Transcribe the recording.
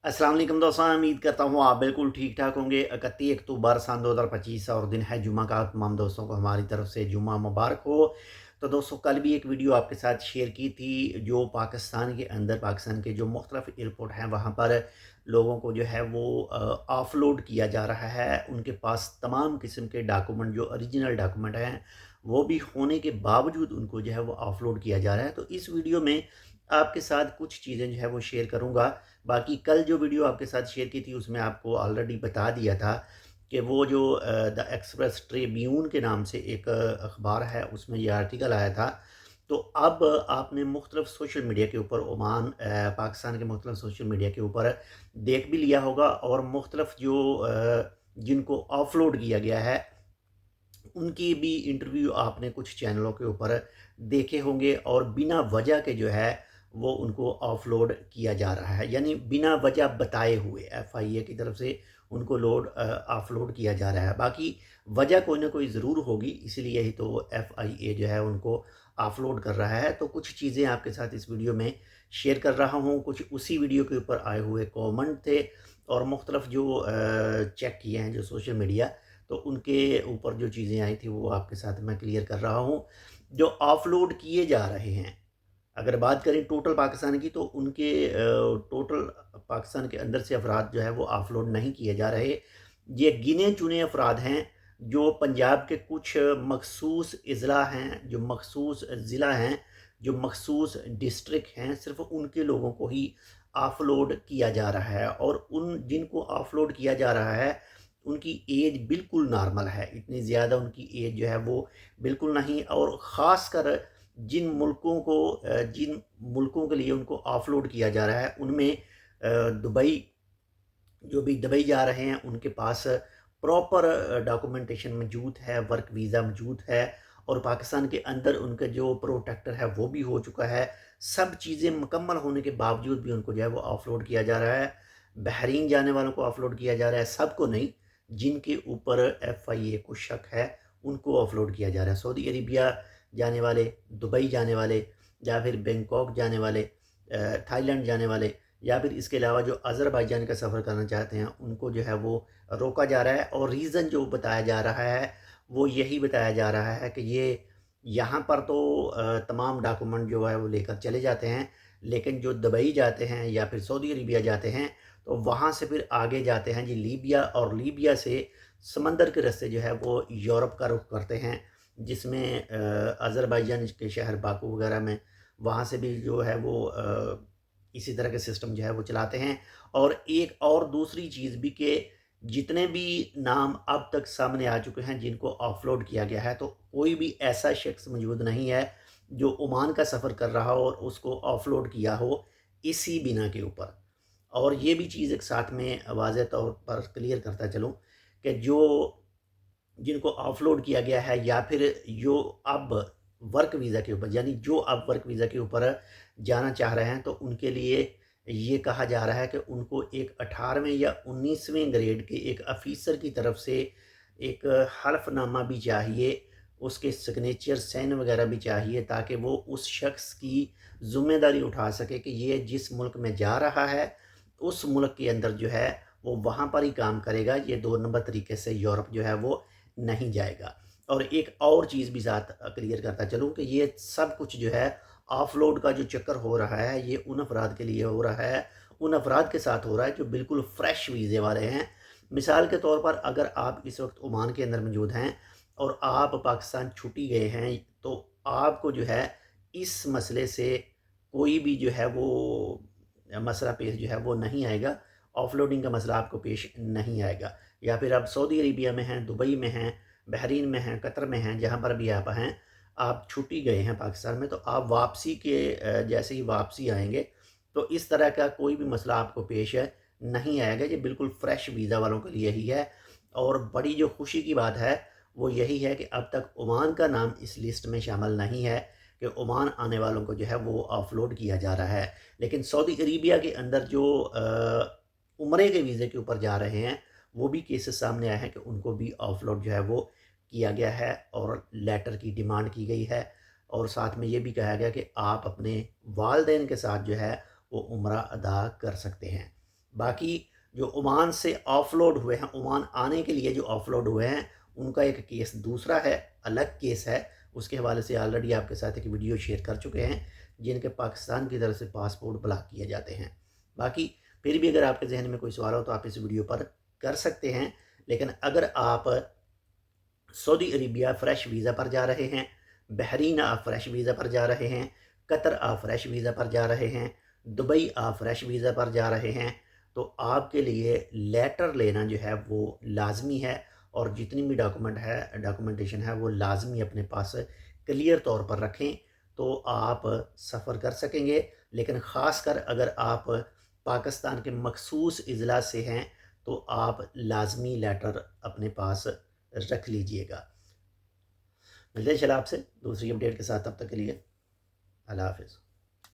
अस्सलाम वालेकुम दोस्तों, उम्मीद करता हूँ आप बिल्कुल ठीक ठाक होंगे। 31 अक्टूबर सन 2025 और दिन है जुम्मा का। तमाम दोस्तों को हमारी तरफ से जुम्मा मुबारक हो। तो दोस्तों, कल भी एक वीडियो आपके साथ शेयर की थी, जो पाकिस्तान के अंदर पाकिस्तान के जो मुख्तलिफ एयरपोर्ट हैं वहाँ पर लोगों को जो है वो ऑफलोड किया जा रहा है। उनके पास तमाम किस्म के डॉक्यूमेंट, जो ओरिजिनल डॉक्यूमेंट हैं, वो भी होने के बावजूद उनको जो है वो ऑफलोड किया जा रहा है। तो इस वीडियो में आपके साथ कुछ चीज़ें जो है वो शेयर करूँगा। बाकी कल जो वीडियो आपके साथ शेयर की थी उसमें आपको ऑलरेडी बता दिया था कि वो जो द एक्सप्रेस ट्रिब्यून के नाम से एक अखबार है, उसमें ये आर्टिकल आया था। तो अब आपने मुख्तलिफ सोशल मीडिया के ऊपर पाकिस्तान के मुख्तलिफ सोशल मीडिया के ऊपर देख भी लिया होगा, और मुख्तलिफ जो जिनको ऑफलोड किया गया है उनकी भी इंटरव्यू आपने कुछ चैनलों के ऊपर देखे होंगे, और बिना वजह के जो है वो उनको ऑफलोड किया जा रहा है, यानी बिना वजह बताए हुए एफआईए की तरफ से उनको ऑफलोड किया जा रहा है। बाकी वजह कोई ना कोई ज़रूर होगी, इसलिए ही तो एफआईए जो है उनको ऑफलोड कर रहा है। तो कुछ चीज़ें आपके साथ इस वीडियो में शेयर कर रहा हूँ। कुछ उसी वीडियो के ऊपर आए हुए कॉमेंट थे, और मुख्तलिफ जो चेक किए हैं जो सोशल मीडिया, तो उनके ऊपर जो चीज़ें आई थी वो आपके साथ मैं क्लियर कर रहा हूँ। जो ऑफलोड किए जा रहे हैं, अगर बात करें टोटल पाकिस्तान की, तो उनके टोटल पाकिस्तान के अंदर से अफराद जो है वो ऑफलोड नहीं किए जा रहे। ये गिने चुने अफराद हैं, जो पंजाब के कुछ मखसूस अज़ला हैं, जो मखसूस ज़िला हैं, जो मखसूस डिस्ट्रिक्ट हैं, सिर्फ उनके लोगों को ही ऑफलोड किया जा रहा है। और उन जिनको ऑफलोड किया जा रहा है उनकी एज बिल्कुल नॉर्मल है, इतनी ज़्यादा उनकी एज जो है वो बिल्कुल नहीं। और ख़ास कर जिन मुल्कों के लिए उनको ऑफलोड किया जा रहा है उनमें दुबई, जो भी दुबई जा रहे हैं उनके पास प्रॉपर डॉक्यूमेंटेशन मौजूद है, वर्क वीज़ा मौजूद है, और पाकिस्तान के अंदर उनका जो प्रोटेक्टर है वो भी हो चुका है। सब चीज़ें मुकम्मल होने के बावजूद भी उनको जो है वो ऑफलोड किया जा रहा है। बहरीन जाने वालों को ऑफलोड किया जा रहा है, सबको नहीं, जिनके ऊपर एफआईए को शक है उनको ऑफलोड किया जा रहा है। सऊदी अरेबिया जाने वाले, दुबई जाने वाले, या फिर बैंकॉक जाने वाले, थाईलैंड जाने वाले, या फिर इसके अलावा जो अज़रबैजान का सफ़र करना चाहते हैं उनको जो है वो रोका जा रहा है। और रीज़न जो बताया जा रहा है वो यही बताया जा रहा है कि ये यहाँ पर तो तमाम डॉक्यूमेंट जो है वो लेकर चले जाते हैं, लेकिन जो दुबई जाते हैं या फिर सऊदी अरेबिया जाते हैं तो वहाँ से फिर आगे जाते हैं जी लीबिया, और लीबिया से समंदर के रास्ते जो है वो यूरोप का रुख करते हैं, जिसमें अज़रबैजान के शहर बाकू वगैरह में, वहाँ से भी जो है वो इसी तरह के सिस्टम जो है वो चलाते हैं। और एक और दूसरी चीज़ भी कि जितने भी नाम अब तक सामने आ चुके हैं जिनको ऑफलोड किया गया है, तो कोई भी ऐसा शख्स मौजूद नहीं है जो ओमान का सफ़र कर रहा हो और उसको ऑफलोड किया हो इसी बिना के ऊपर। और ये भी चीज़ एक साथ में वाज़ेह तौर पर क्लियर करता चलूँ कि जो जिनको ऑफलोड किया गया है, या फिर जो अब वर्क वीज़ा के ऊपर, यानी जो अब वर्क वीज़ा के ऊपर जाना चाह रहे हैं, तो उनके लिए ये कहा जा रहा है कि उनको एक 18वें या 19वें ग्रेड के एक ऑफ़िसर की तरफ से एक हल्फ़नामा भी चाहिए, उसके सिग्नेचर साइन वगैरह भी चाहिए, ताकि वो उस शख्स की ज़िम्मेदारी उठा सके कि ये जिस मुल्क में जा रहा है उस मुल्क के अंदर जो है वो वहाँ पर ही काम करेगा, ये 2 नंबर तरीके से यूरोप जो है वो नहीं जाएगा। और एक और चीज़ भी साथ क्लियर करता चलूँ कि ये सब कुछ जो है ऑफलोड का जो चक्कर हो रहा है, ये उन अफराद के लिए हो रहा है, उन अफराद के साथ हो रहा है जो बिल्कुल फ्रेश वीज़े वाले हैं। मिसाल के तौर पर अगर आप इस वक्त ओमान के अंदर मौजूद हैं और आप पाकिस्तान छुट्टी गए हैं, तो आपको जो है इस मसले से कोई भी जो है वो मसला पेश जो है वो नहीं आएगा, ऑफलोडिंग का मसला आपको पेश नहीं आएगा। या फिर आप सऊदी अरेबिया में हैं, दुबई में हैं, बहरीन में हैं, कतर में हैं, जहाँ पर भी आप हैं, आप छुट्टी गए हैं पाकिस्तान में, तो आप वापसी के जैसे ही वापसी आएँगे, तो इस तरह का कोई भी मसला आपको पेश नहीं आएगा। ये बिल्कुल फ्रेश वीज़ा वालों के लिए ही है। और बड़ी जो खुशी की बात है, वो यही है कि अब तक ओमान का नाम इस लिस्ट में शामिल नहीं है कि ओमान आने वालों को जो है वो ऑफलोड किया जा रहा है। लेकिन सऊदी अरेबिया के अंदर जो उम्रे के वीज़े के ऊपर जा रहे हैं, वो भी केसेस सामने आए हैं कि उनको भी ऑफलोड जो है वो किया गया है, और लेटर की डिमांड की गई है, और साथ में ये भी कहा गया कि आप अपने वालदेन के साथ जो है वो उम्रा अदा कर सकते हैं। باقی جو عمان سے آف لوڈ ہوئے ہیں، عمان آنے کے لیے جو آف لوڈ ہوئے ہیں، ان کا ایک کیس دوسرا ہے، الگ کیس ہے، اس کے حوالے سے آلریڈی آپ کے ساتھ ایک ویڈیو شیئر کر چکے ہیں، جن کے پاکستان کی طرف سے پاسپورٹ بلاک کیے جاتے ہیں۔ باقی پھر بھی اگر آپ کے ذہن میں کوئی سوال ہو تو آپ اس ویڈیو پر کر سکتے ہیں، لیکن اگر آپ سعودی عربیہ فریش ویزا پر جا رہے ہیں، بحرین آپ فریش ویزا پر جا رہے ہیں، قطر آپ فریش ویزا پر جا رہے ہیں، دبئی آپ فریش ویزا پر جا رہے ہیں، تو آپ کے لیے لیٹر لینا جو ہے وہ لازمی ہے، اور جتنی بھی ڈاکومنٹیشن ہے وہ لازمی اپنے پاس کلیئر طور پر رکھیں، تو آپ سفر کر سکیں گے۔ لیکن خاص کر اگر آپ پاکستان کے مخصوص اضلاع سے ہیں تو آپ لازمی لیٹر اپنے پاس رکھ لیجئے گا۔ ملتے ہیں آپ سے دوسری اپڈیٹ کے ساتھ، تب تک کے لیے اللہ حافظ۔